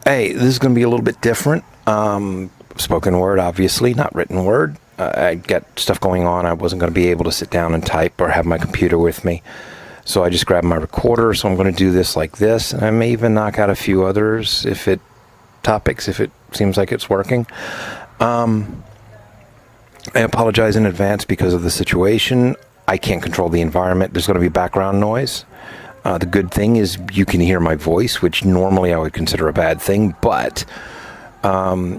Hey, this is going to be a little bit different. Spoken word, obviously, not written word. I got stuff going on. I wasn't going to be able to sit down and type or have my computer with me. So I just grabbed my recorder. So I'm going to do this like this. And I may even knock out a few others if it seems like it's working. I apologize in advance because of the situation. I can't control the environment. There's going to be background noise. The good thing is you can hear my voice, which normally I would consider a bad thing, but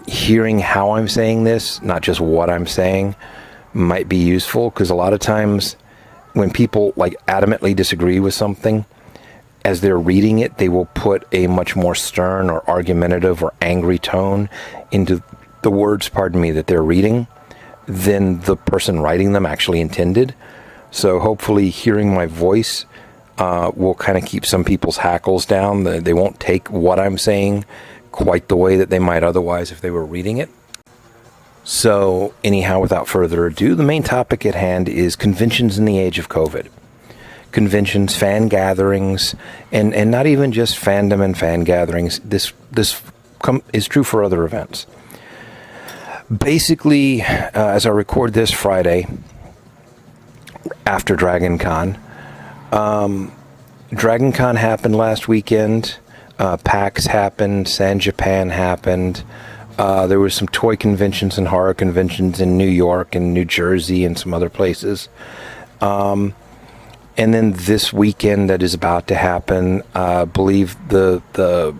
hearing how I'm saying this, not just what I'm saying, might be useful, because a lot of times when people adamantly disagree with something, as they're reading it, they will put a much more stern or argumentative or angry tone into the words, that they're reading than the person writing them actually intended. So hopefully hearing my voice will kind of keep some people's hackles down. They won't take what I'm saying quite the way that they might otherwise if they were reading it. So anyhow, without further ado, the main topic at hand is conventions in the age of COVID. Conventions, fan gatherings, and not even just fandom and fan gatherings. This is true for other events. Basically, as I record this Friday, after Dragon Con, Dragon Con happened last weekend. PAX happened. San Japan happened. There were some toy conventions and horror conventions in New York and New Jersey and some other places. And then this weekend that is about to happen, I believe the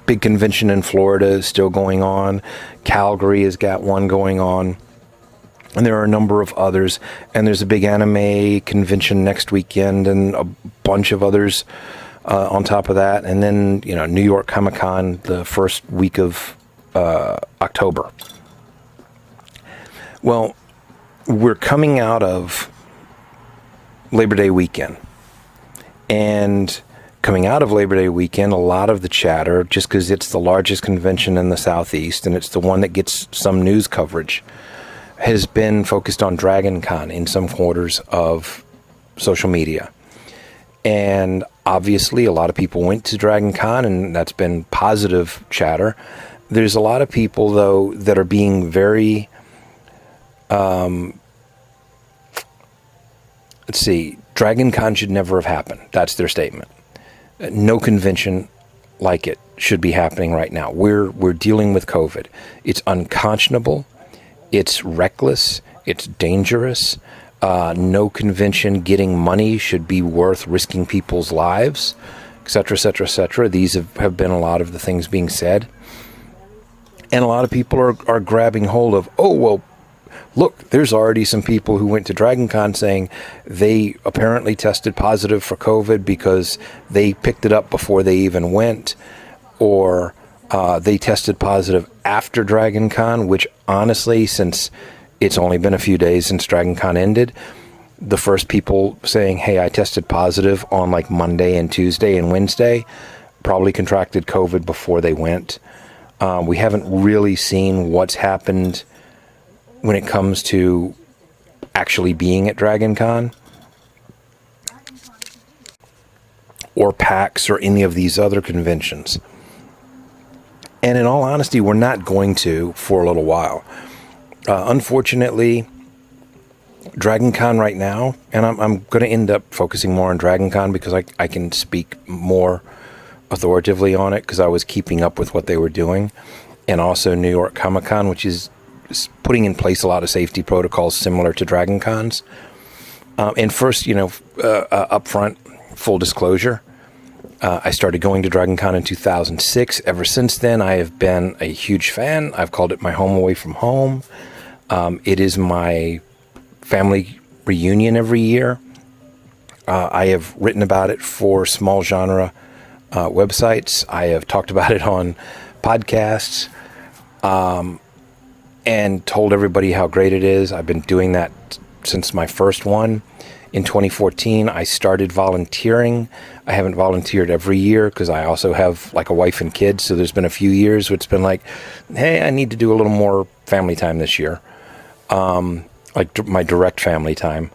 big convention in Florida is still going on. Calgary has got one going on. And there are a number of others. And there's a big anime convention next weekend and a bunch of others on top of that. And then, New York Comic Con the first week of October. Well, we're coming out of Labor Day weekend. And coming out of Labor Day weekend, a lot of the chatter, just because it's the largest convention in the Southeast and it's the one that gets some news coverage, has been focused on Dragon Con in some quarters of social media. And obviously, a lot of people went to Dragon Con, and that's been positive chatter. There's a lot of people, though, that are being very, Dragon Con should never have happened. That's their statement. No convention like it should be happening right now. We're dealing with COVID. It's unconscionable. It's reckless. It's dangerous. No convention getting money should be worth risking people's lives, etc., etc., etc. These have been a lot of the things being said. And a lot of people are grabbing hold of, look, there's already some people who went to Dragon Con saying they apparently tested positive for COVID because they picked it up before they even went, or they tested positive after Dragon Con, which honestly, since it's only been a few days since Dragon Con ended, the first people saying, hey, I tested positive on Monday and Tuesday and Wednesday probably contracted COVID before they went. We haven't really seen what's happened when it comes to actually being at Dragon Con or PAX or any of these other conventions. And in all honesty, we're not going to for a little while. Unfortunately, Dragon Con right now, and I'm going to end up focusing more on Dragon Con because I can speak more authoritatively on it because I was keeping up with what they were doing, and also New York Comic Con, which is putting in place a lot of safety protocols similar to Dragon Cons. And first, up front, full disclosure, I started going to Dragon Con in 2006. Ever since then, I have been a huge fan. I've called it my home away from home. It is my family reunion every year. I have written about it for small genre websites. I have talked about it on podcasts and told everybody how great it is. I've been doing that since my first one. In 2014, I started volunteering. I haven't volunteered every year because I also have a wife and kids. So there's been a few years where it's been hey, I need to do a little more family time this year. My direct family time,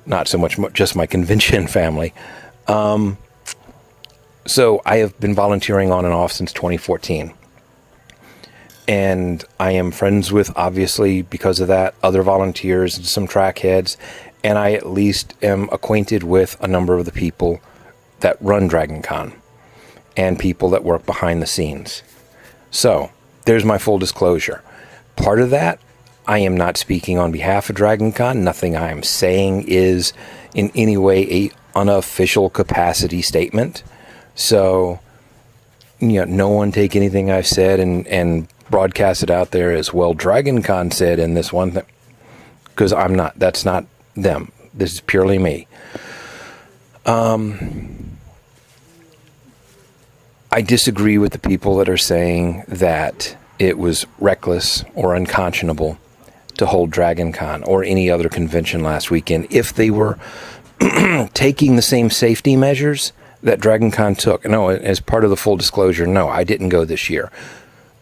not so much just my convention family. So I have been volunteering on and off since 2014. And I am friends with, obviously, because of that, other volunteers and some track heads. And I at least am acquainted with a number of the people that run Dragon Con and people that work behind the scenes. So there's my full disclosure. Part of that, I am not speaking on behalf of Dragon Con. Nothing I am saying is in any way a unofficial capacity statement. So, no one take anything I've said and broadcast it out there as, well, Dragon Con said in this one thing. Because I'm not. That's not them. This is purely me. I disagree with the people that are saying that it was reckless or unconscionable to hold Dragon Con or any other convention last weekend if they were taking the same safety measures that Dragon Con took. No, as part of the full disclosure, no, I didn't go this year.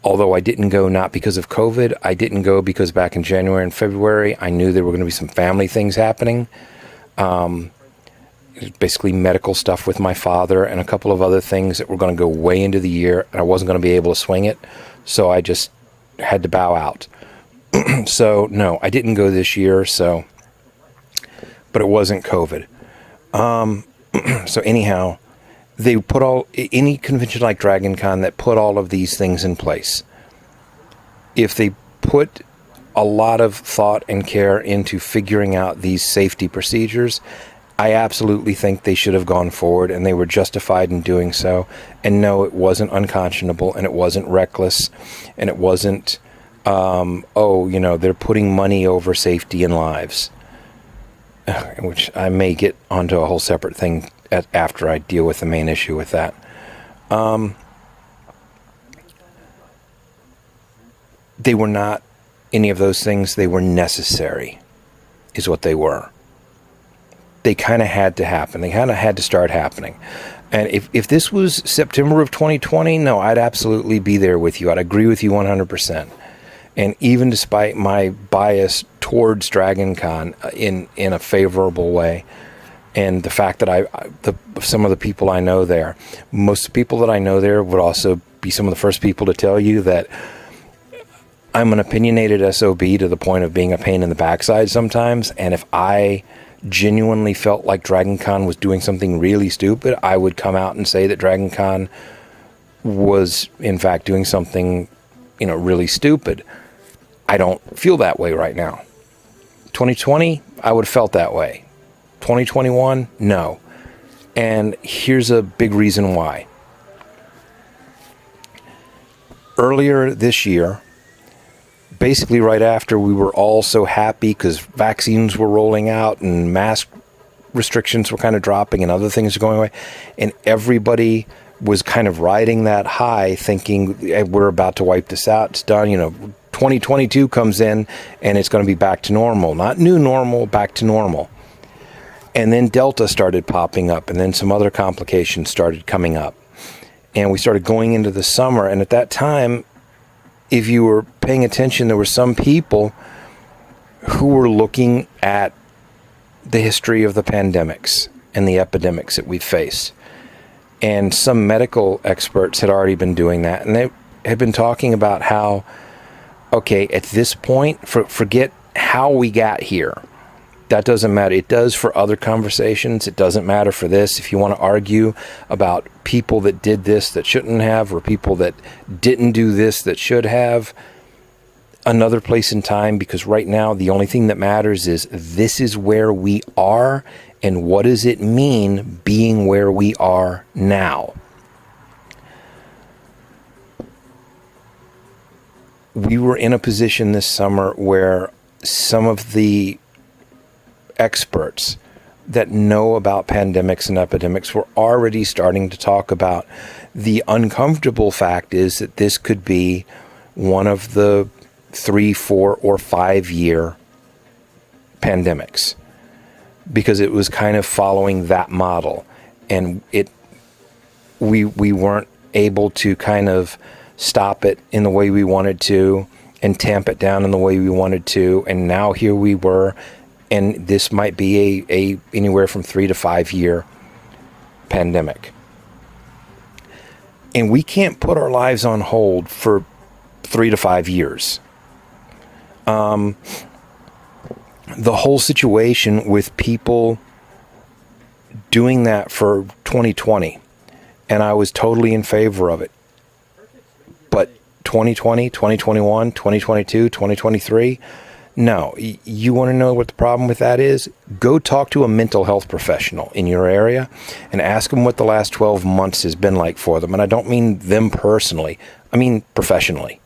Although I didn't go not because of COVID, I didn't go because back in January and February, I knew there were going to be some family things happening. Basically medical stuff with my father and a couple of other things that were going to go way into the year, and I wasn't going to be able to swing it. So I just had to bow out. So no, I didn't go this year. But it wasn't COVID. So anyhow, they put any convention like Dragon Con that put all of these things in place. If they put a lot of thought and care into figuring out these safety procedures, I absolutely think they should have gone forward, and they were justified in doing so. And no, it wasn't unconscionable, and it wasn't reckless, and it wasn't, they're putting money over safety and lives, which I may get onto a whole separate thing after I deal with the main issue with that. They were not any of those things. They were necessary, is what they were. They kind of had to happen. They kind of had to start happening. And if this was September of 2020, no, I'd absolutely be there with you. I'd agree with you 100%. And even despite my bias towards Dragon Con in a favorable way, and the fact that some of the people I know there, most of the people that I know there would also be some of the first people to tell you that I'm an opinionated SOB to the point of being a pain in the backside sometimes. And if I genuinely felt like Dragon Con was doing something really stupid, I would come out and say that Dragon Con was in fact doing something, really stupid. I don't feel that way right now. 2020, I would have felt that way. 2021, no. And here's a big reason why. Earlier this year, basically right after we were all so happy because vaccines were rolling out and mask restrictions were kind of dropping and other things were going away, and everybody was kind of riding that high thinking, hey, we're about to wipe this out, it's done, 2022 comes in and it's going to be back to normal. Not new normal, back to normal. And then Delta started popping up, and then some other complications started coming up. And we started going into the summer, and at that time, if you were paying attention, there were some people who were looking at the history of the pandemics and the epidemics that we've faced. And some medical experts had already been doing that. And they had been talking about how, okay, at this point, forget how we got here. That doesn't matter. It does for other conversations. It doesn't matter for this. If you want to argue about people that did this that shouldn't have, or people that didn't do this that should have, another place in time, because right now the only thing that matters is this is where we are, and what does it mean being where we are now? We were in a position this summer where some of the experts that know about pandemics and epidemics were already starting to talk about the uncomfortable fact is that this could be one of the 3, 4, or 5 year pandemics, because it was kind of following that model, and we weren't able to kind of stop it in the way we wanted to and tamp it down in the way we wanted to, and now here we were. And this might be a anywhere from 3 to 5 year pandemic. And we can't put our lives on hold for 3 to 5 years. The whole situation with people doing that for 2020, and I was totally in favor of it. But 2020, 2021, 2022, 2023, no. You want to know what the problem with that is? Go talk to a mental health professional in your area and ask them what the last 12 months has been like for them. And I don't mean them personally. I mean professionally.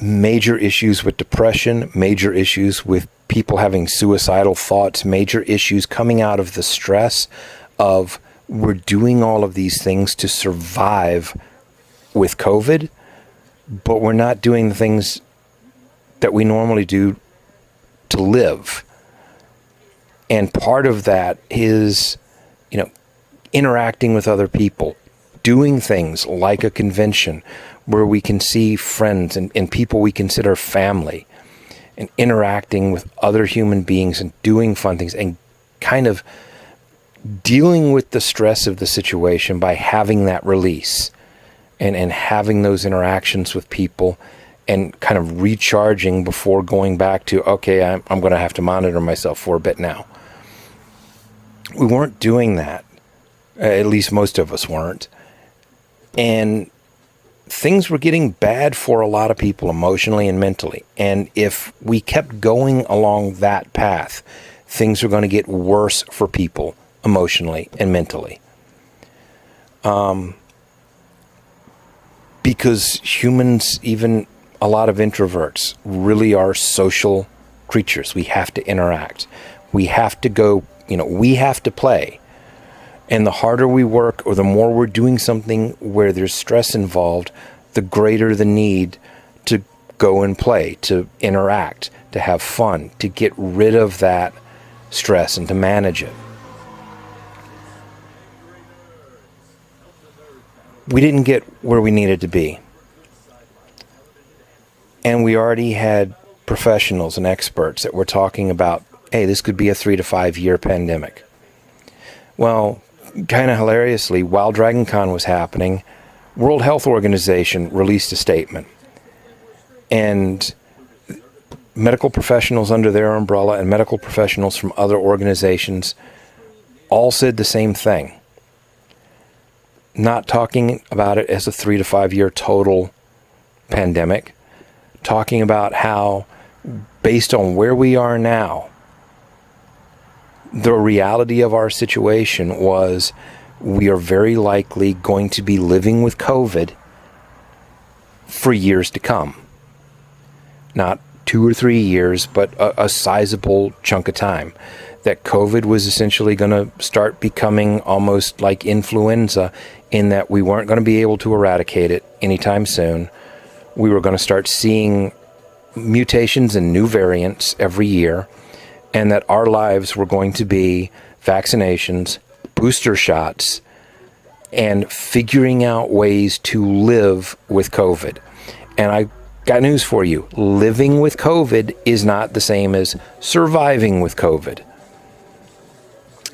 Major issues with depression, major issues with people having suicidal thoughts, major issues coming out of the stress of we're doing all of these things to survive with COVID, but we're not doing the things that we normally do to live. And part of that is, interacting with other people, doing things like a convention where we can see friends and people we consider family, and interacting with other human beings and doing fun things and kind of dealing with the stress of the situation by having that release and having those interactions with people and kind of recharging before going back to, okay, I'm going to have to monitor myself for a bit now. We weren't doing that. At least most of us weren't. And things were getting bad for a lot of people emotionally and mentally. And if we kept going along that path, things are going to get worse for people emotionally and mentally. Because humans, even a lot of introverts, really are social creatures. We have to interact. We have to go, we have to play. And the harder we work or the more we're doing something where there's stress involved, the greater the need to go and play, to interact, to have fun, to get rid of that stress and to manage it. We didn't get where we needed to be. And we already had professionals and experts that were talking about, hey, this could be a 3 to 5 year pandemic. Well, kind of hilariously, while DragonCon was happening, World Health Organization released a statement. And medical professionals under their umbrella and medical professionals from other organizations all said the same thing. Not talking about it as a 3 to 5 year total pandemic, talking about how, based on where we are now, the reality of our situation was we are very likely going to be living with COVID for years to come. Not 2 or 3 years, but a sizable chunk of time. That COVID was essentially going to start becoming almost like influenza, in that we weren't going to be able to eradicate it anytime soon. We were going to start seeing mutations and new variants every year, and that our lives were going to be vaccinations, booster shots, and figuring out ways to live with COVID. And I got news for you. Living with COVID is not the same as surviving with COVID.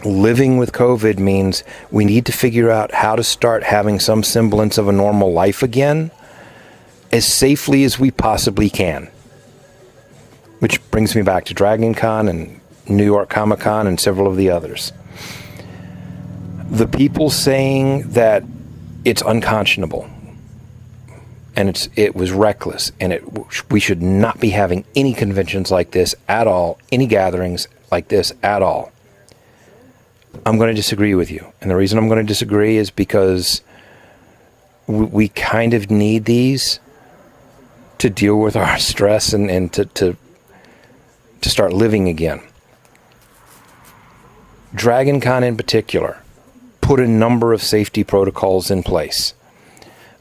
Living with COVID means we need to figure out how to start having some semblance of a normal life again as safely as we possibly can. Which brings me back to DragonCon and New York Comic Con and several of the others. The people saying that it's unconscionable and it was reckless and we should not be having any conventions like this at all, any gatherings like this at all. I'm going to disagree with you. And the reason I'm going to disagree is because we kind of need these to deal with our stress and to start living again. DragonCon in particular put a number of safety protocols in place.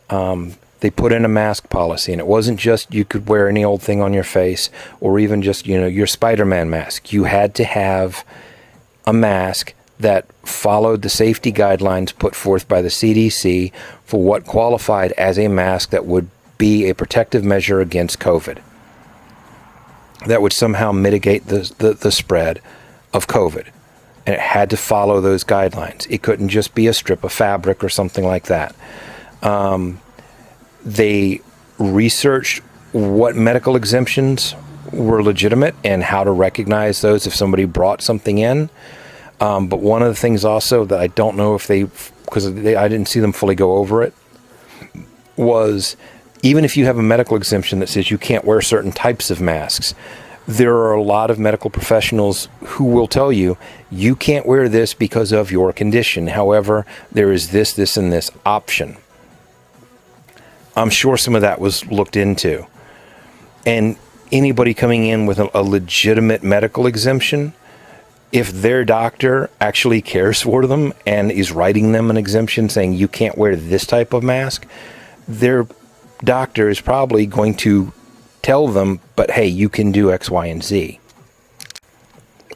They put in a mask policy, and it wasn't just you could wear any old thing on your face or even just, your Spider-Man mask. You had to have a mask that followed the safety guidelines put forth by the CDC for what qualified as a mask that would be a protective measure against COVID, that would somehow mitigate the spread of COVID. And it had to follow those guidelines. It couldn't just be a strip of fabric or something like that. They researched what medical exemptions were legitimate and how to recognize those if somebody brought something in. But one of the things also that I don't know if I didn't see them fully go over it, was even if you have a medical exemption that says you can't wear certain types of masks, there are a lot of medical professionals who will tell you, you can't wear this because of your condition. However, there is this, this, and this option. I'm sure some of that was looked into. And anybody coming in with a legitimate medical exemption, if their doctor actually cares for them and is writing them an exemption saying you can't wear this type of mask, their doctor is probably going to tell them, but hey, you can do X, Y, and Z.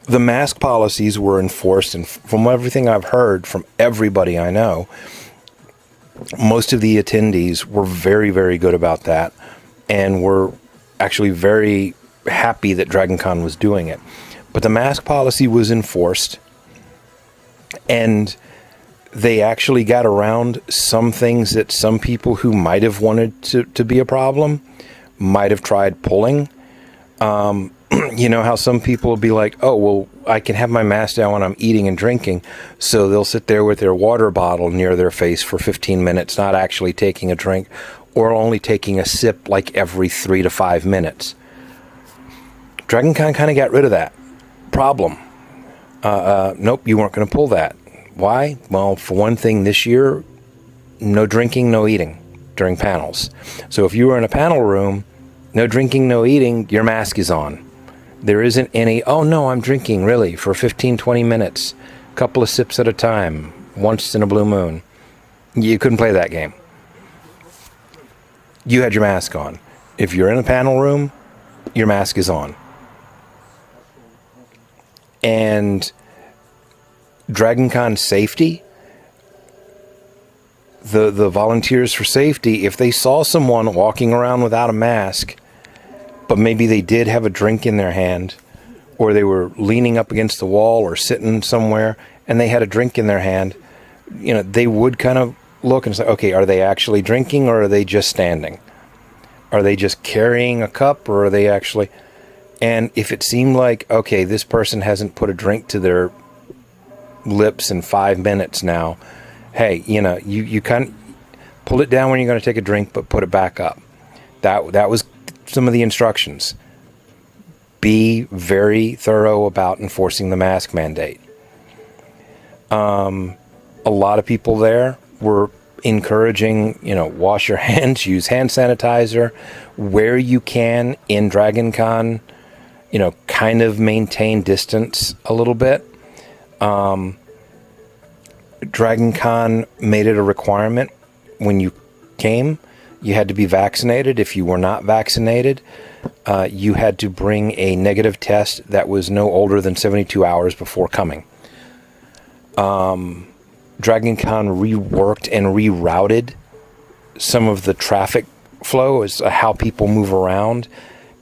The mask policies were enforced, and from everything I've heard from everybody I know, most of the attendees were very, very good about that and were actually very happy that DragonCon was doing it. But the mask policy was enforced, and they actually got around some things that some people who might have wanted to be a problem might have tried pulling. You know how some people will be like, oh, well, I can have my mask down when I'm eating and drinking. So they'll sit there with their water bottle near their face for 15 minutes, not actually taking a drink, or only taking a sip like every 3 to 5 minutes. DragonCon kind of got rid of that problem. Nope, you weren't going to pull that. Why? Well, for one thing, this year, no drinking, no eating during panels. So if you were in a panel room, no drinking, no eating, your mask is on. There isn't any, oh no, I'm drinking really for 15, 20 minutes, a couple of sips at a time, once in a blue moon. You couldn't play that game. You had your mask on. If you're in a panel room, your mask is on. And DragonCon safety, the volunteers for safety, if they saw someone walking around without a mask, but maybe they did have a drink in their hand, or they were leaning up against the wall or sitting somewhere and they had a drink in their hand, you know, they would kind of look and say, okay, are they actually drinking or are they just standing? Are they just carrying a cup or are they actually... And if it seemed like, okay, this person hasn't put a drink to their lips in 5 minutes now, hey, you know, you kind of pull it down when you're going to take a drink, but put it back up. That was some of the instructions. Be very thorough about enforcing the mask mandate. A lot of people there were encouraging, you know, wash your hands, use hand sanitizer, where you can in DragonCon, you know, kind of maintain distance a little bit. DragonCon made it a requirement when you came, you had to be vaccinated. If you were not vaccinated, you had to bring a negative test that was no older than 72 hours before coming. DragonCon reworked and rerouted some of the traffic flow as how people move around,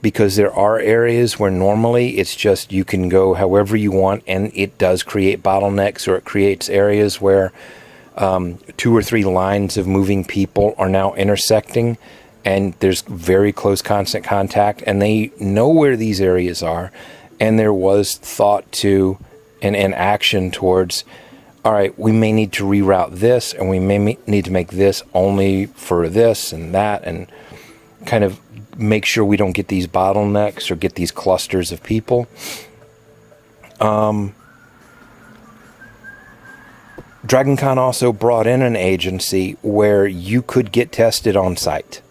because there are areas where normally it's just you can go however you want, and it does create bottlenecks, or it creates areas where 2 or 3 lines of moving people are now intersecting, and there's very close constant contact, and they know where these areas are, and there was thought to and action towards, all right, we may need to reroute this, and we may need to make this only for this and that, and kind of make sure we don't get these bottlenecks or get these clusters of people. DragonCon also brought in an agency where you could get tested on site.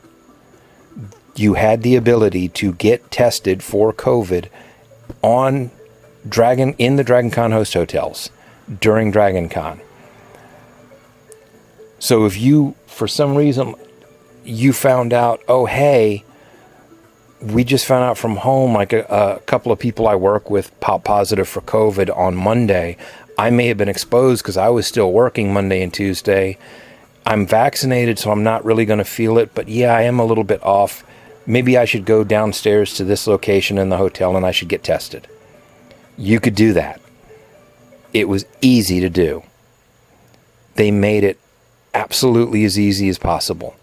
You had the ability to get tested for COVID in the DragonCon host hotels during DragonCon. So if you, for some reason, you found out, oh, hey, we just found out from home, like a couple of people I work with pop positive for COVID on Monday. I may have been exposed because I was still working Monday and Tuesday. I'm vaccinated, so I'm not really going to feel it, but yeah, I am a little bit off. Maybe I should go downstairs to this location in the hotel and I should get tested. You could do that. It was easy to do. They made it absolutely as easy as possible.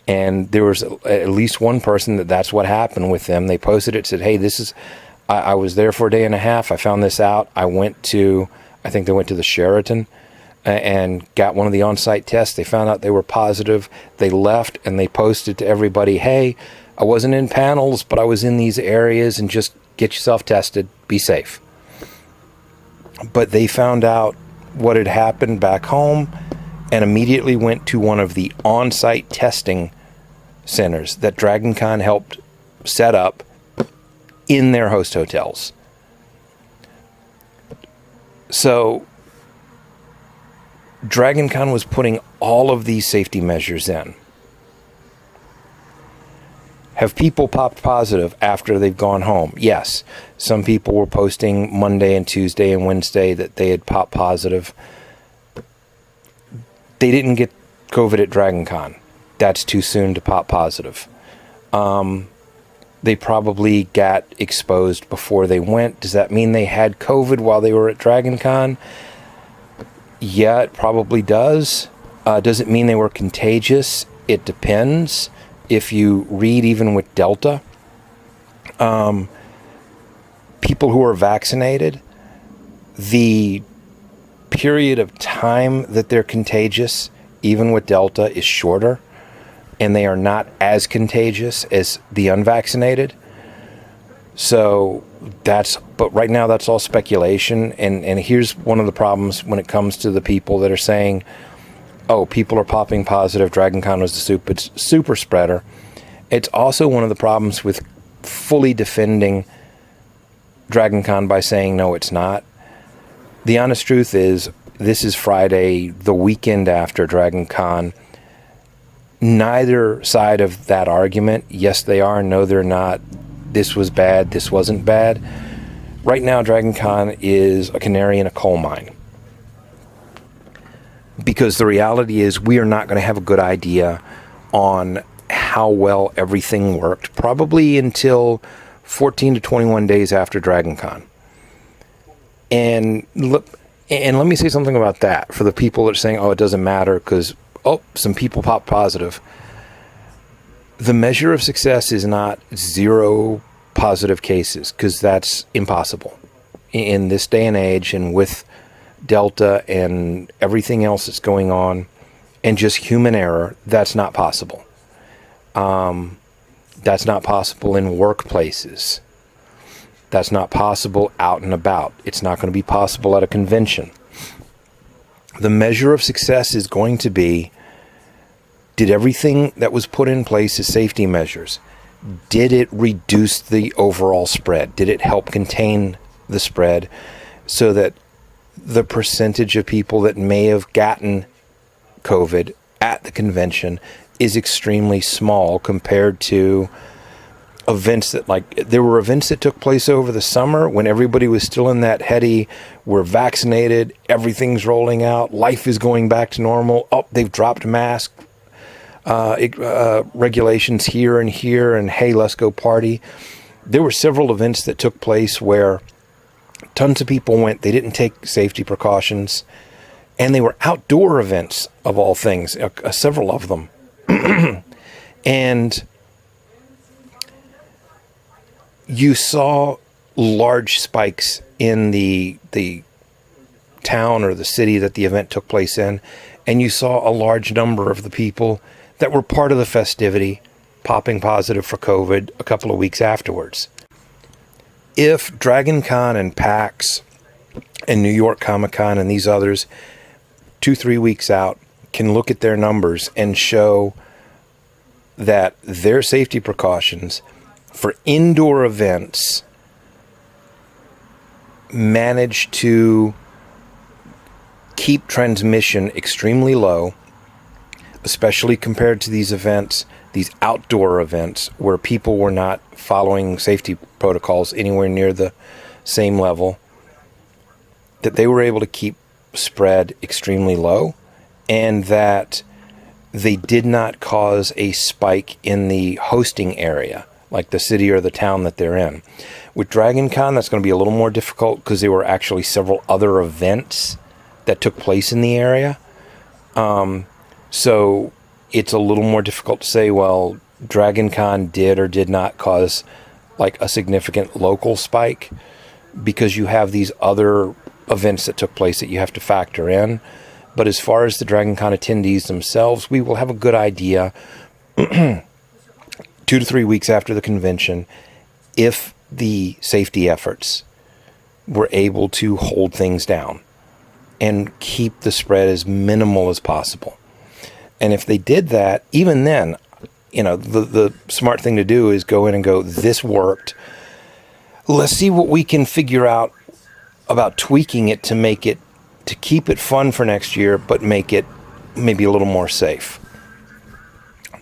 And there was at least one person that's what happened with them. They posted it, said, hey, I was there for a day and a half. I found this out. I think they went to the Sheraton and got one of the on-site tests. They found out they were positive. They left and they posted to everybody, hey, I wasn't in panels, but I was in these areas, and just get yourself tested. Be safe. But they found out what had happened back home and immediately went to one of the on-site testing centers that DragonCon helped set up in their host hotels. So DragonCon was putting all of these safety measures in. Have people popped positive after they've gone home? Yes. Some people were posting Monday and Tuesday and Wednesday that they had popped positive. They didn't get COVID at DragonCon. That's too soon to pop positive. They probably got exposed before they went. Does that mean they had COVID while they were at DragonCon? Yeah, it probably does. Does it mean they were contagious? It depends. If you read even with Delta, people who are vaccinated, the period of time that they're contagious, even with Delta, is shorter, and they are not as contagious as the unvaccinated. So but right now that's all speculation. And here's one of the problems when it comes to the people that are saying, oh, people are popping positive, DragonCon was the super spreader. It's also one of the problems with fully defending DragonCon by saying, no, it's not. The honest truth is, this is Friday, the weekend after DragonCon. Neither side of that argument, yes, they are, no, they're not, this was bad, this wasn't bad. Right now, DragonCon is a canary in a coal mine. Because the reality is we are not going to have a good idea on how well everything worked, probably until 14 to 21 days after DragonCon. And let me say something about that for the people that are saying, oh, it doesn't matter because, some people pop positive. The measure of success is not 0 positive cases, because that's impossible. In this day and age, and with Delta and everything else that's going on, and just human error, that's not possible. That's not possible in workplaces. That's not possible out and about. It's not going to be possible at a convention. The measure of success is going to be, did everything that was put in place as safety measures, did it reduce the overall spread? Did it help contain the spread so that the percentage of people that may have gotten COVID at the convention is extremely small compared to events there were events that took place over the summer when everybody was still in that heady, we're vaccinated, everything's rolling out, life is going back to normal. Oh, they've dropped mask regulations here, and hey, let's go party. There were several events that took place where tons of people went, they didn't take safety precautions, and they were outdoor events of all things, several of them. And you saw large spikes in the town or the city that the event took place in, and you saw a large number of the people that were part of the festivity popping positive for COVID a couple of weeks afterwards. If DragonCon and PAX and New York Comic Con and these others 2-3 weeks out can look at their numbers and show that their safety precautions for indoor events manage to keep transmission extremely low, especially compared to these events, these outdoor events where people were not following safety protocols anywhere near the same level, that they were able to keep spread extremely low, and that they did not cause a spike in the hosting area, like the city or the town that they're in. With DragonCon, that's going to be a little more difficult because there were actually several other events that took place in the area. So it's a little more difficult to say, well, Dragon Con did or did not cause like a significant local spike, because you have these other events that took place that you have to factor in. But as far as the Dragon Con attendees themselves, we will have a good idea 2 to 3 weeks after the convention if the safety efforts were able to hold things down and keep the spread as minimal as possible. And if they did that, even then, the smart thing to do is go in and go, this worked. Let's see what we can figure out about tweaking it to keep it fun for next year, but make it maybe a little more safe.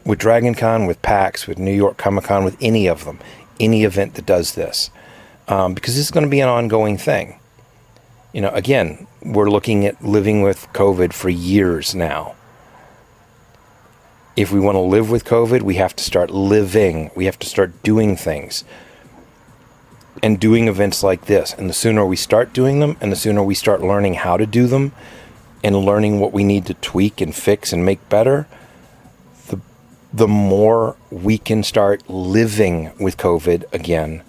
With Dragon Con, with PAX, with New York Comic Con, with any of them, any event that does this. Because this is going to be an ongoing thing. Again, we're looking at living with COVID for years now. If we want to live with COVID, we have to start living. We have to start doing things. And doing events like this. And the sooner we start doing them, and the sooner we start learning how to do them, and learning what we need to tweak and fix and make better, the more we can start living with COVID again.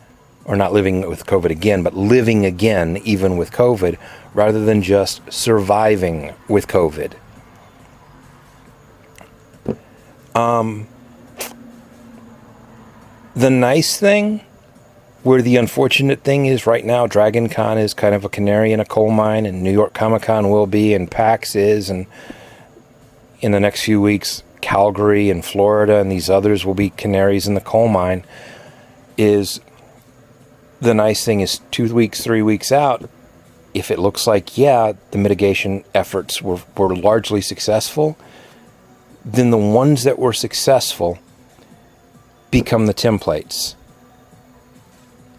Or not living with COVID again, but living again even with COVID, rather than just surviving with COVID. The nice thing, where the unfortunate thing is right now, Dragon Con is kind of a canary in a coal mine, and New York Comic Con will be, and PAX is, and in the next few weeks, Calgary and Florida and these others will be canaries in the coal mine, is the nice thing is 2 weeks, 3 weeks out, if it looks like, the mitigation efforts were largely successful, then the ones that were successful become the templates.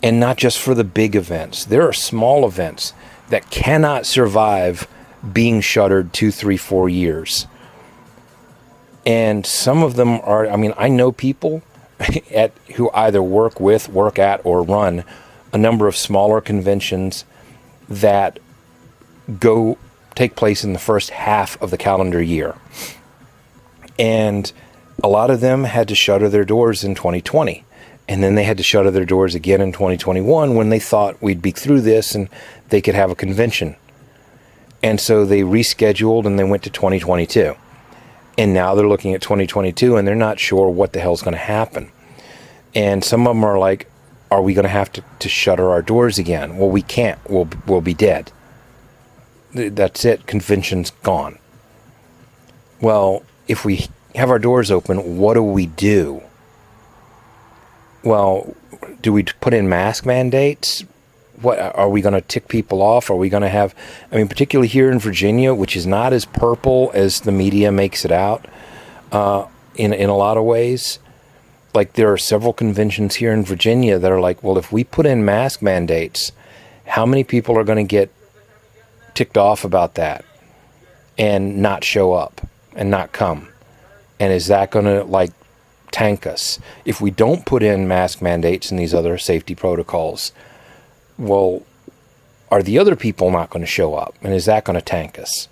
And not just for the big events. There are small events that cannot survive being shuttered 2, 3, 4 years. And some of them are, I know people who either work with, work at, or run a number of smaller conventions that take place in the first half of the calendar year. And a lot of them had to shutter their doors in 2020. And then they had to shutter their doors again in 2021 when they thought we'd be through this and they could have a convention. And so they rescheduled and they went to 2022. And now they're looking at 2022 and they're not sure what the hell's going to happen. And some of them are like, are we going to have to shutter our doors again? Well, we can't. We'll be dead. That's it. Convention's gone. Well, if we have our doors open, what do we do? Well, do we put in mask mandates? What are we going to tick people off? Are we going to have, particularly here in Virginia, which is not as purple as the media makes it out, in a lot of ways. Like, there are several conventions here in Virginia that are like, well, if we put in mask mandates, how many people are going to get ticked off about that and not show up and not come? And is that going to, tank us? If we don't put in mask mandates and these other safety protocols, well, are the other people not going to show up? And is that going to tank us?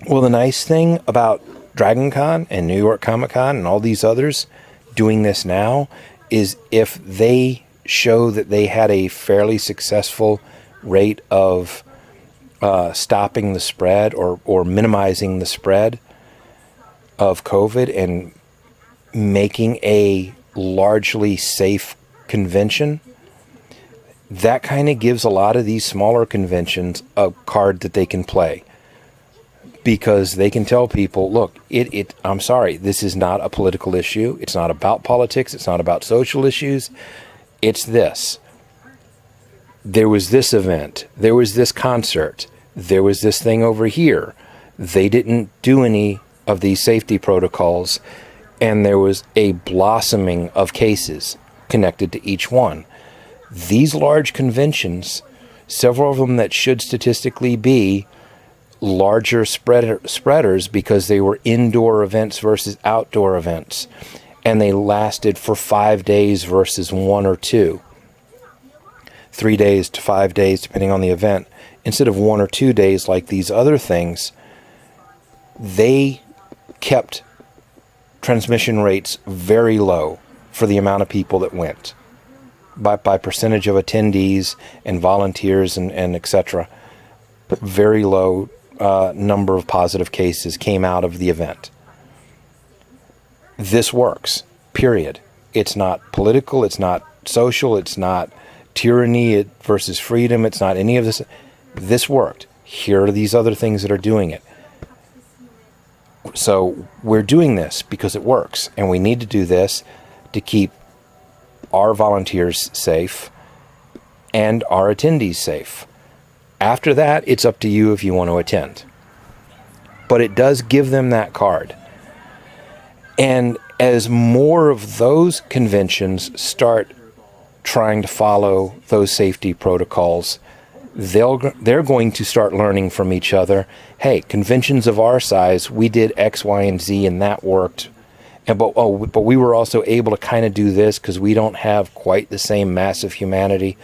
Well, the nice thing about Dragon Con and New York Comic Con and all these others doing this now is if they show that they had a fairly successful rate of stopping the spread or minimizing the spread of COVID and making a largely safe convention, that kind of gives a lot of these smaller conventions a card that they can play. Because they can tell people, look, I'm sorry, this is not a political issue. It's not about politics. It's not about social issues. It's this. There was this event. There was this concert. There was this thing over here. They didn't do any of these safety protocols, and there was a blossoming of cases connected to each one. These large conventions, several of them that should statistically be larger spreaders because they were indoor events versus outdoor events, and they lasted for 5 days versus 1 or 2, 3 days to 5 days depending on the event, instead of 1 or 2 days like these other things. They kept transmission rates very low for the amount of people that went. By percentage of attendees and volunteers and etc., very low number of positive cases came out of the event. This works, period. It's not political, it's not social, it's not tyranny versus freedom, it's not any of this. This worked. Here are these other things that are doing it. So we're doing this because it works, and we need to do this to keep our volunteers safe and our attendees safe. After that, it's up to you if you want to attend. But it does give them that card. And as more of those conventions start trying to follow those safety protocols, they're going to start learning from each other. Hey, conventions of our size, we did X, Y, and Z, and that worked. But we were also able to kind of do this because we don't have quite the same massive humanity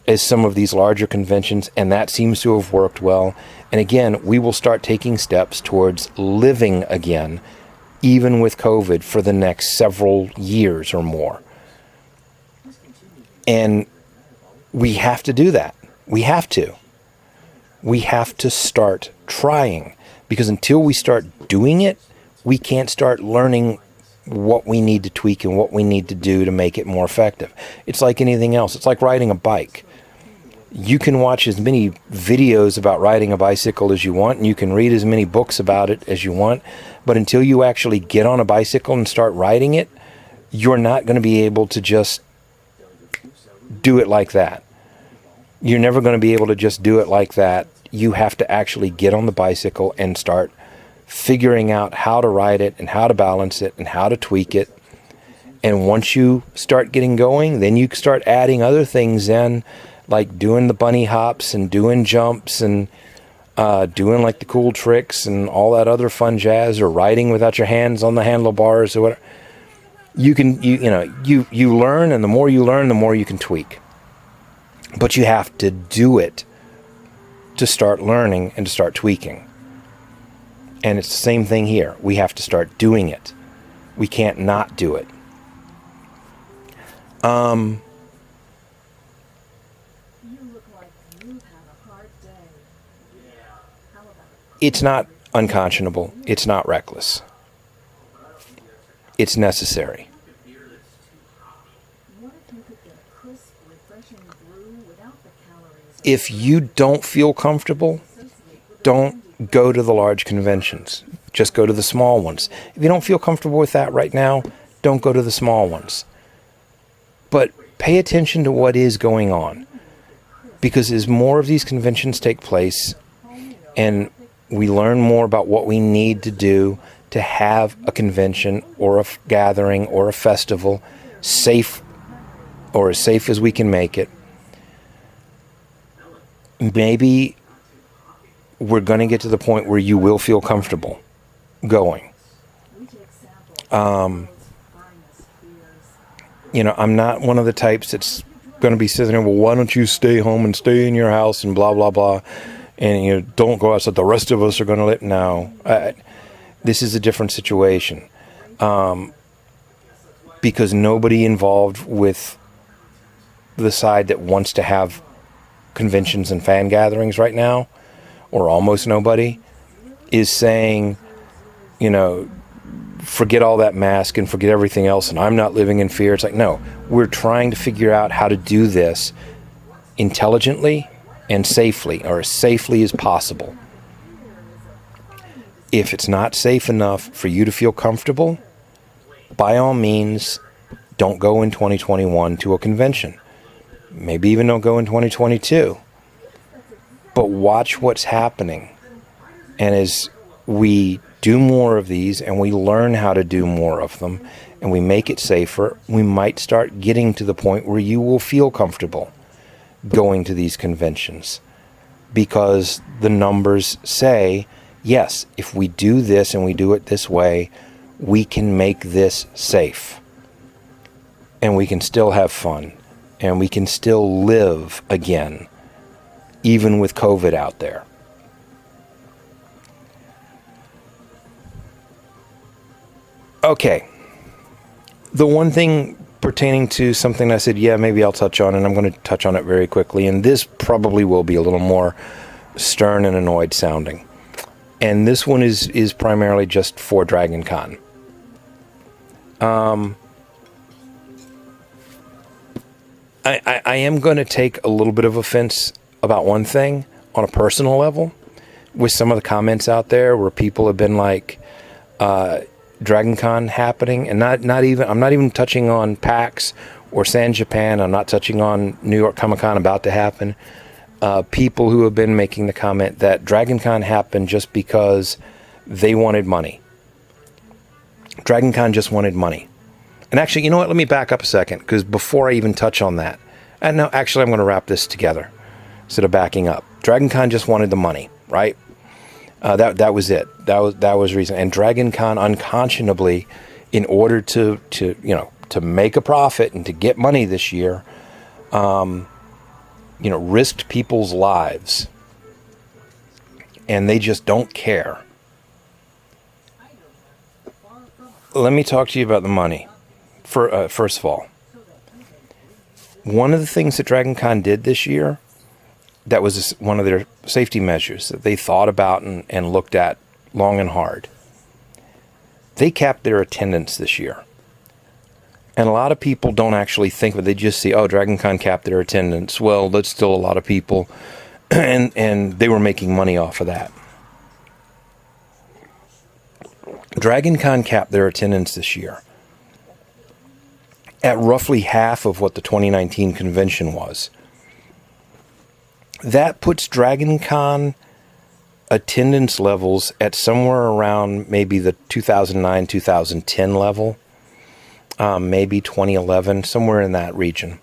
as some of these larger conventions, and that seems to have worked well. And again, we will start taking steps towards living again, even with COVID, for the next several years or more. And we have to do that. We have to. We have to start trying, because until we start doing it, we can't start learning what we need to tweak and what we need to do to make it more effective. It's like anything else. It's like riding a bike. You can watch as many videos about riding a bicycle as you want, and you can read as many books about it as you want, but until you actually get on a bicycle and start riding it, you're not going to be able to just do it like that. You're never going to be able to just do it like that. You have to actually get on the bicycle and start figuring out how to ride it and how to balance it and how to tweak it. And once you start getting going, then you start adding other things in, like doing the bunny hops and doing jumps and doing like the cool tricks and all that other fun jazz, or riding without your hands on the handlebars or whatever. You learn, and the more you learn, the more you can tweak. But you have to do it to start learning and to start tweaking. And it's the same thing here. We have to start doing it. We can't not do it. It's not unconscionable. It's not reckless. It's necessary. If you don't feel comfortable, don't go to the large conventions. Just go to the small ones. If you don't feel comfortable with that right now, don't go to the small ones. But pay attention to what is going on. Because as more of these conventions take place and we learn more about what we need to do to have a convention or a gathering or a festival safe, or as safe as we can make it, maybe we're going to get to the point where you will feel comfortable going. I'm not one of the types that's going to be sitting there, well, why don't you stay home and stay in your house and blah, blah, blah, and don't go outside. The rest of us are going to live. No, this is a different situation. Because nobody involved with the side that wants to have conventions and fan gatherings right now, or almost nobody, is saying, forget all that mask and forget everything else, and I'm not living in fear. It's like, no, we're trying to figure out how to do this intelligently and safely, or as safely as possible. If it's not safe enough for you to feel comfortable, by all means, don't go in 2021 to a convention. Maybe even don't go in 2022. But watch what's happening. And as we do more of these and we learn how to do more of them and we make it safer, we might start getting to the point where you will feel comfortable going to these conventions. Because the numbers say, yes, if we do this and we do it this way, we can make this safe. And we can still have fun. And we can still live again, even with COVID out there. Okay. The one thing pertaining to something I said, yeah, maybe I'll touch on, and I'm going to touch on it very quickly, and this probably will be a little more stern and annoyed sounding. And this one is primarily just for Dragon Con. I am going to take a little bit of offense about one thing on a personal level with some of the comments out there where people have been like, Dragon Con happening, and I'm not even touching on PAX or San Japan. I'm not touching on New York Comic Con about to happen. People who have been making the comment that Dragon Con happened just because they wanted money. Dragon Con just wanted money. And actually, you know what? Let me back up a second, because before I even touch on that, and no, actually, I'm going to wrap this together instead of backing up. Dragon Con just wanted the money, right? That was it. That was the reason. And Dragon Con unconscionably, in order to make a profit and to get money this year, risked people's lives, and they just don't care. Let me talk to you about the money. First of all, one of the things that Dragon Con did this year, that was one of their safety measures that they thought about and looked at long and hard. They capped their attendance this year. And a lot of people don't actually think, but they just see, oh, Dragon Con capped their attendance. Well, that's still a lot of people. and they were making money off of that. Dragon Con capped their attendance this year at roughly half of what the 2019 convention was. That puts Dragon Con attendance levels at somewhere around maybe the 2009, 2010 level, maybe 2011, somewhere in that region.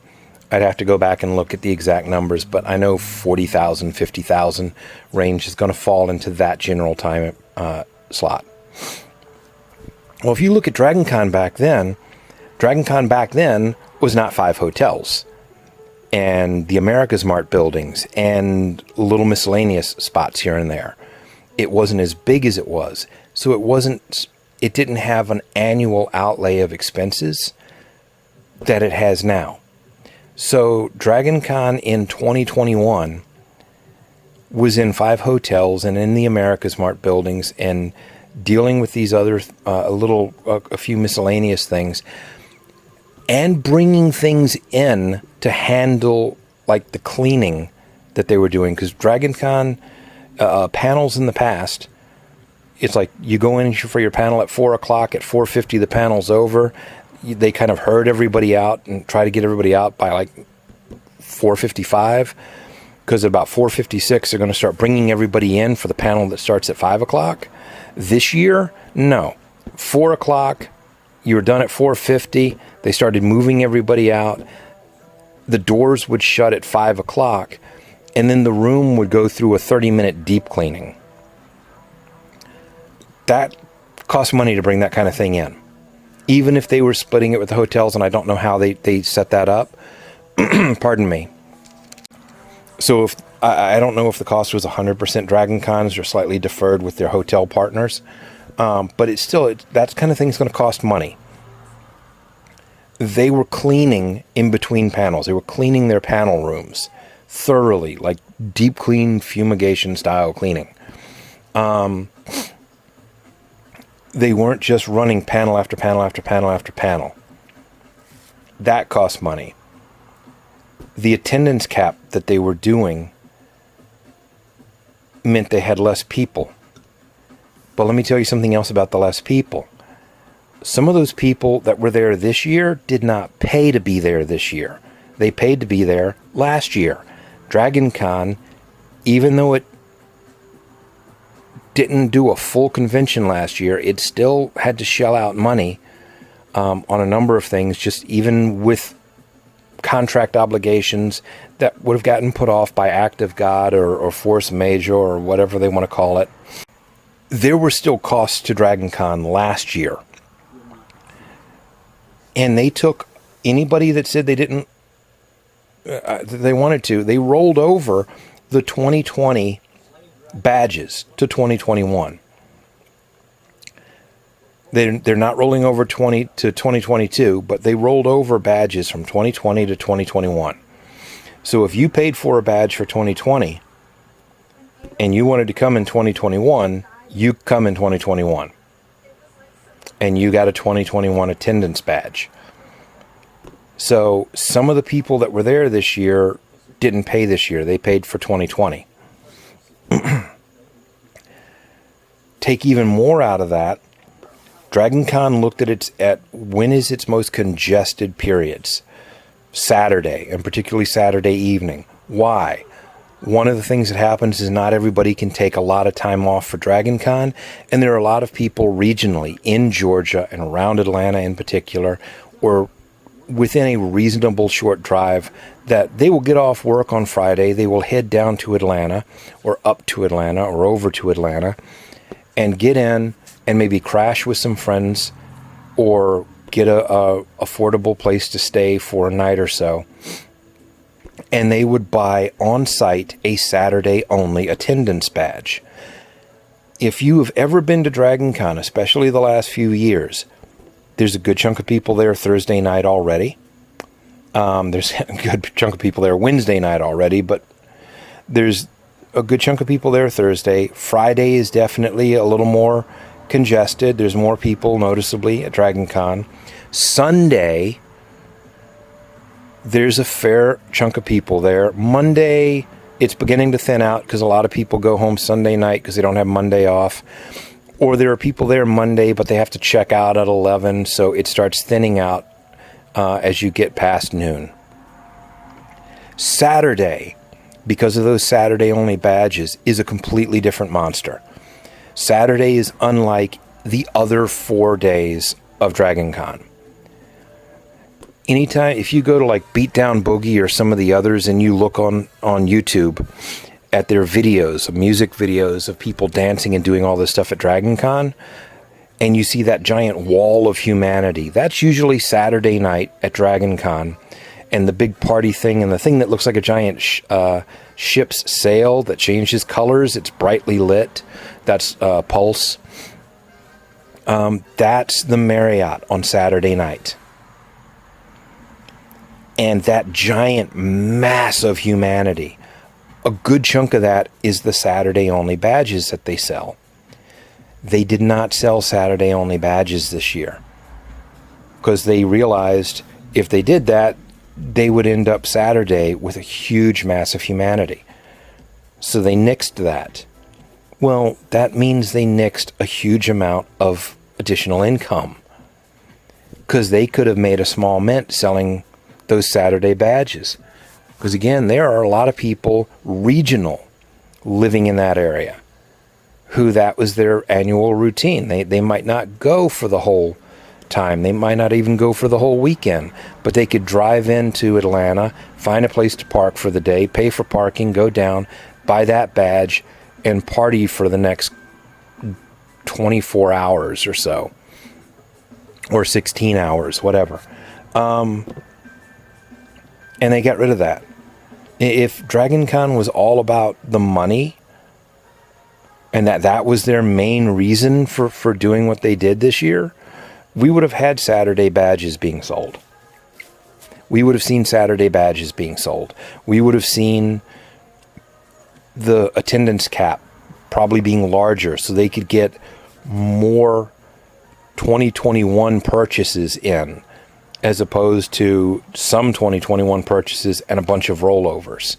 I'd have to go back and look at the exact numbers, but I know 40,000, 50,000 range is going to fall into that general time slot. Well, if you look at Dragon Con back then was not 5 hotels and the America's Mart buildings and little miscellaneous spots here and there. It wasn't as big as it was. So it didn't have an annual outlay of expenses that it has now. So Dragon Con in 2021 was in 5 hotels and in the America's Mart buildings and dealing with these other a few miscellaneous things and bringing things in to handle like the cleaning that they were doing. Because Dragon Con panels in the past, it's like you go in for your panel at 4 o'clock, at 4:50 the panel's over. They kind of herd everybody out and try to get everybody out by like 4:55, because at about 4:56 they're going to start bringing everybody in for the panel that starts at 5 o'clock. This year, no. 4 o'clock, you were done at 4:50. They started moving everybody out. The doors would shut at 5 o'clock, and then the room would go through a 30-minute deep cleaning. That costs money to bring that kind of thing in. Even if they were splitting it with the hotels, and I don't know how they set that up. Pardon me. So if I don't know if the cost was 100% Dragon Cons or slightly deferred with their hotel partners, but that kind of thing is going to cost money. They were cleaning in between panels. They were cleaning their panel rooms thoroughly, like deep clean fumigation style cleaning. They weren't just running panel after panel after panel after panel. That cost money. The attendance cap that they were doing meant they had less people. But let me tell you something else about the less people. Some of those people that were there this year did not pay to be there this year. They paid to be there last year. Dragon Con, even though it didn't do a full convention last year, it still had to shell out money on a number of things, just even with contract obligations that would have gotten put off by act of God or force majeure or whatever they want to call it. There were still costs to Dragon Con last year. And they took anybody that said they didn't, they wanted to, they rolled over the 2020 badges to 2021. They're not rolling over 20 to 2022, but they rolled over badges from 2020 to 2021. So if you paid for a badge for 2020 and you wanted to come in 2021, you come in 2021. And you got a 2021 attendance badge. So some of the people that were there this year didn't pay this year. They paid for 2020. Take even more out of that. DragonCon looked at when is its most congested periods. Saturday, and particularly Saturday evening. Why? One of the things that happens is not everybody can take a lot of time off for DragonCon, and there are a lot of people regionally in Georgia and around Atlanta in particular, or within a reasonable short drive, that they will get off work on Friday, they will head down to Atlanta, or up to Atlanta, or over to Atlanta, and get in and maybe crash with some friends, or get a affordable place to stay for a night or so. And they would buy on-site a Saturday-only attendance badge. If you have ever been to DragonCon, especially the last few years, there's a good chunk of people there Thursday night already. There's a good chunk of people there Wednesday night already, but there's a good chunk of people there Thursday. Friday is definitely a little more congested. There's more people noticeably at DragonCon. Sunday, there's a fair chunk of people there. Monday, it's beginning to thin out because a lot of people go home Sunday night because they don't have Monday off. Or there are people there Monday, but they have to check out at 11, so it starts thinning out as you get past noon. Saturday, because of those Saturday-only badges, is a completely different monster. Saturday is unlike the other 4 days of DragonCon. Anytime, if you go to like Beatdown Boogie or some of the others and you look on YouTube at their videos, music videos of people dancing and doing all this stuff at DragonCon, and you see that giant wall of humanity, that's usually Saturday night at DragonCon. And the big party thing, and the thing that looks like a giant ship's sail that changes colors, it's brightly lit, that's Pulse. That's the Marriott on Saturday night. And that giant mass of humanity, a good chunk of that is the Saturday-only badges that they sell. They did not sell Saturday-only badges this year because they realized if they did that, they would end up Saturday with a huge mass of humanity. So they nixed that. Well, that means they nixed a huge amount of additional income because they could have made a small mint selling those Saturday badges. Because again, there are a lot of people regional living in that area who that was their annual routine. They might not go for the whole time. They might not even go for the whole weekend, but they could drive into Atlanta, find a place to park for the day, pay for parking, go down, buy that badge, and party for the next 24 hours or so, or 16 hours, whatever. And they got rid of that. If DragonCon was all about the money, and that was their main reason for doing what they did this year, we would have had Saturday badges being sold. We would have seen Saturday badges being sold. We would have seen the attendance cap probably being larger so they could get more 2021 purchases in, as opposed to some 2021 purchases and a bunch of rollovers.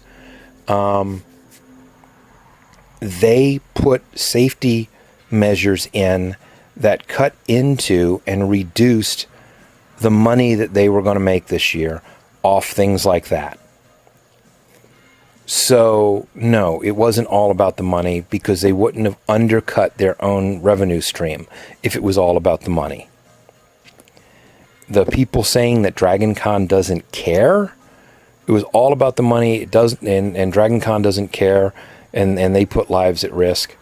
They put safety measures in that cut into and reduced the money that they were going to make this year off things like that. So, no, it wasn't all about the money because they wouldn't have undercut their own revenue stream if it was all about the money. The people saying that DragonCon doesn't care, it was all about the money, it doesn't, and DragonCon doesn't care, and they put lives at risk.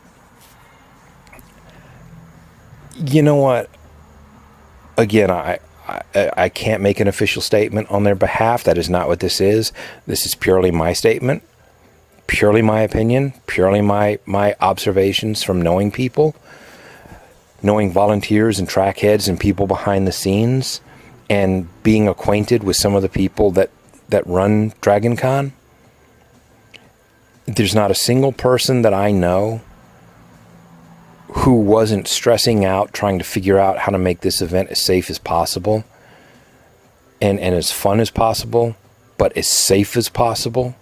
You know what? Again, I can't make an official statement on their behalf. That is not what this is. This is purely my statement, purely my opinion, purely my observations from knowing people. knowing volunteers and track heads and people behind the scenes and being acquainted with some of the people that run Dragon Con, there's not a single person that I know who wasn't stressing out trying to figure out how to make this event as safe as possible and as fun as possible, but as safe as possible.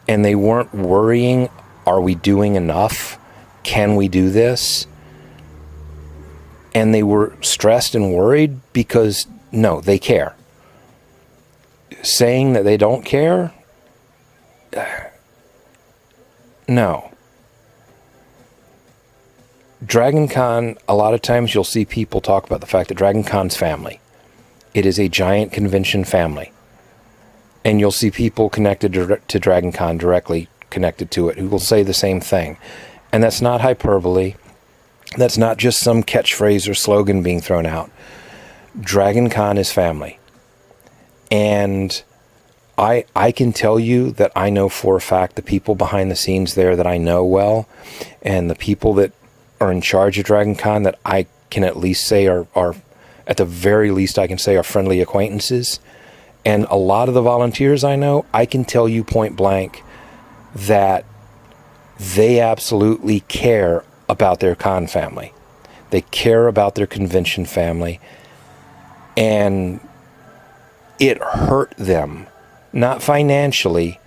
And they weren't worrying, are we doing enough? Can we do this? And they were stressed and worried because, no, they care. Saying that they don't care? No. Dragon Con, a lot of times you'll see people talk about the fact that Dragon Con's family. It is a giant convention family. And you'll see people connected to Dragon Con, directly connected to it, who will say the same thing. And that's not hyperbole. That's not just some catchphrase or slogan being thrown out. Dragon Con is family. And I can tell you that I know for a fact the people behind the scenes there that I know well, and the people that are in charge of Dragon Con that I can at least say are at the very least I can say are friendly acquaintances. And a lot of the volunteers I know, I can tell you point blank that they absolutely care about their con family. They care about their convention family. And it hurt them, not financially,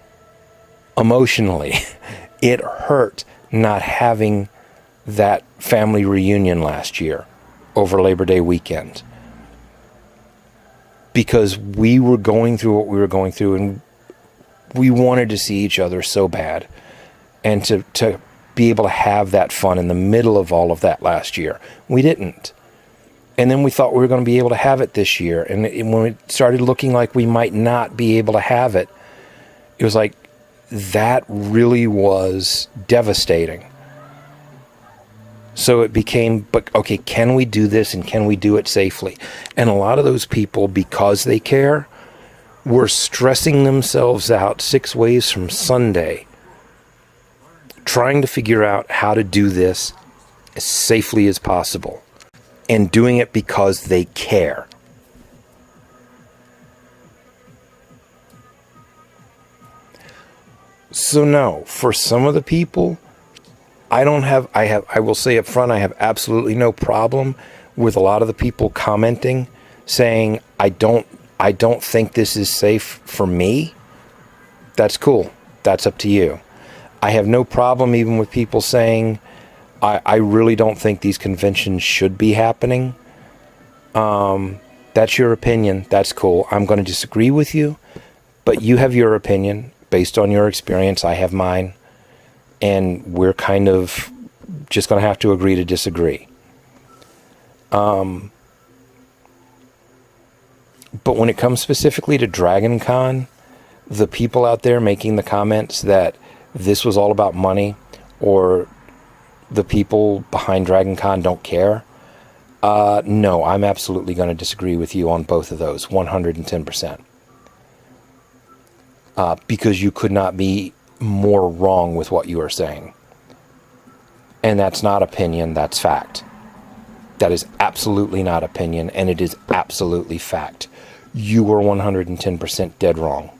emotionally. It hurt not having that family reunion last year over Labor Day weekend. Because we were going through what we were going through, and we wanted to see each other so bad. And to be able to have that fun in the middle of all of that last year. We didn't. And then we thought we were going to be able to have it this year. And when it started looking like we might not be able to have it, it was like, that really was devastating. So it became, but okay, can we do this and can we do it safely? And a lot of those people, because they care, were stressing themselves out 6 ways from Sunday, trying to figure out how to do this as safely as possible, and doing it because they care. So no, for some of the people, I will say up front, I have absolutely no problem with a lot of the people commenting, saying, I don't think this is safe for me. That's cool. That's up to you. I have no problem even with people saying, I really don't think these conventions should be happening. That's your opinion. That's cool. I'm going to disagree with you, but you have your opinion based on your experience. I have mine. And we're kind of just going to have to agree to disagree. But when it comes specifically to Dragon Con, the people out there making the comments that this was all about money, or the people behind Dragon Con don't care, no, I'm absolutely going to disagree with you on both of those, 110%. Because you could not be more wrong with what you are saying. And that's not opinion, that's fact. That is absolutely not opinion, and it is absolutely fact. You are 110% dead wrong.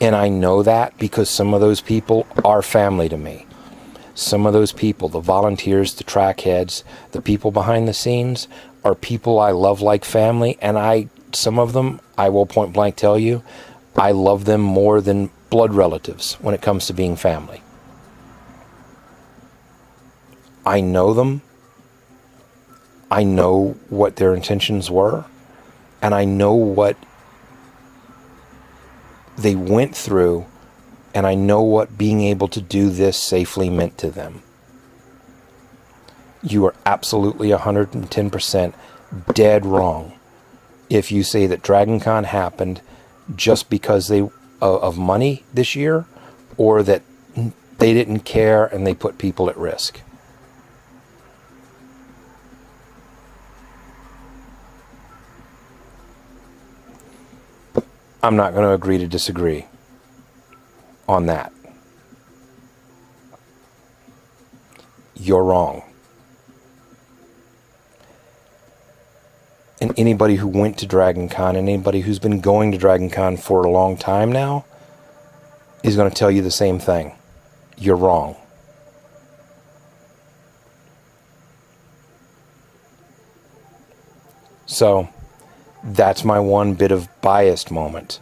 And I know that because some of those people are family to me. Some of those people, the volunteers, the track heads, the people behind the scenes, are people I love like family, and some of them, I will point blank tell you, I love them more than blood relatives when it comes to being family. I know them. I know what their intentions were. And I know what they went through. And I know what being able to do this safely meant to them. You are absolutely 110% dead wrong if you say that Dragon Con happened just because of money this year, or that they didn't care and they put people at risk. I'm not going to agree to disagree on that. you're wrong. And anybody who went to Dragon Con and anybody who's been going to Dragon Con for a long time now is going to tell you the same thing. You're wrong. So, that's my one bit of biased moment.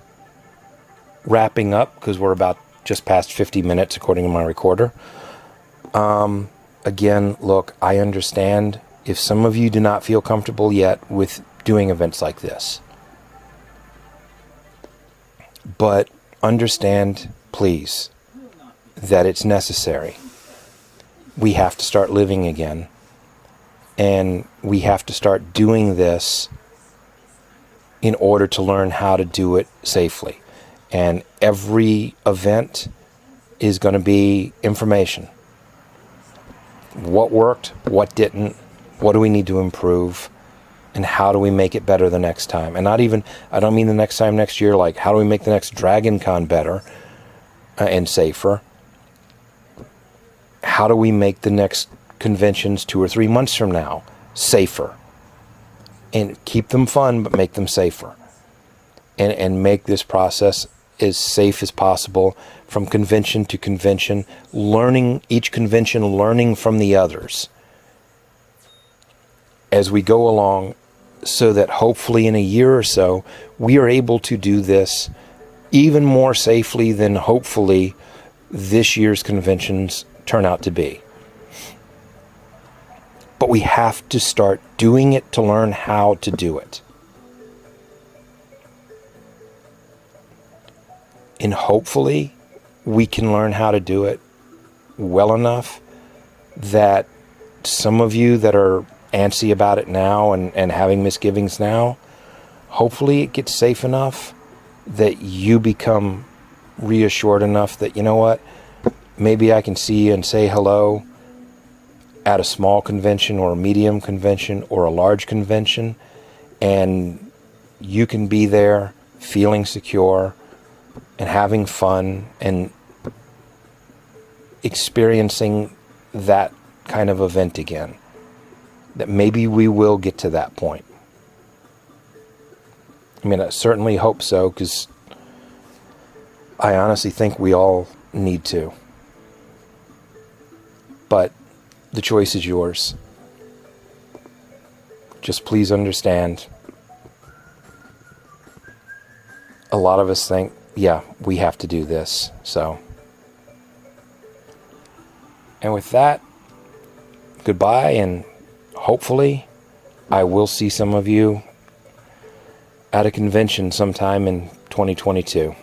Wrapping up, because we're about just past 50 minutes according to my recorder. Again, look, I understand if some of you do not feel comfortable yet with doing events like this. But understand, please, that it's necessary. We have to start living again. And we have to start doing this in order to learn how to do it safely. And every event is going to be information. What worked, what didn't, what do we need to improve, and how do we make it better the next time? And I don't mean the next time next year, like how do we make the next Dragon Con better and safer? How do we make the next conventions 2 or 3 months from now safer? And keep them fun, but make them safer. And make this process as safe as possible from convention to convention, learning each convention, learning from the others as we go along, so that hopefully in a year or so, we are able to do this even more safely than hopefully this year's conventions turn out to be. But we have to start doing it to learn how to do it. And hopefully we can learn how to do it well enough that some of you that are antsy about it now and having misgivings now, hopefully it gets safe enough that you become reassured enough that, you know what, maybe I can see you and say hello at a small convention or a medium convention or a large convention, and you can be there feeling secure and having fun and experiencing that kind of event again. That maybe we will get to that point. I mean, I certainly hope so, because I honestly think we all need to. But the choice is yours. Just please understand, a lot of us think, yeah, we have to do this. So, and with that, goodbye, and hopefully I will see some of you at a convention sometime in 2022.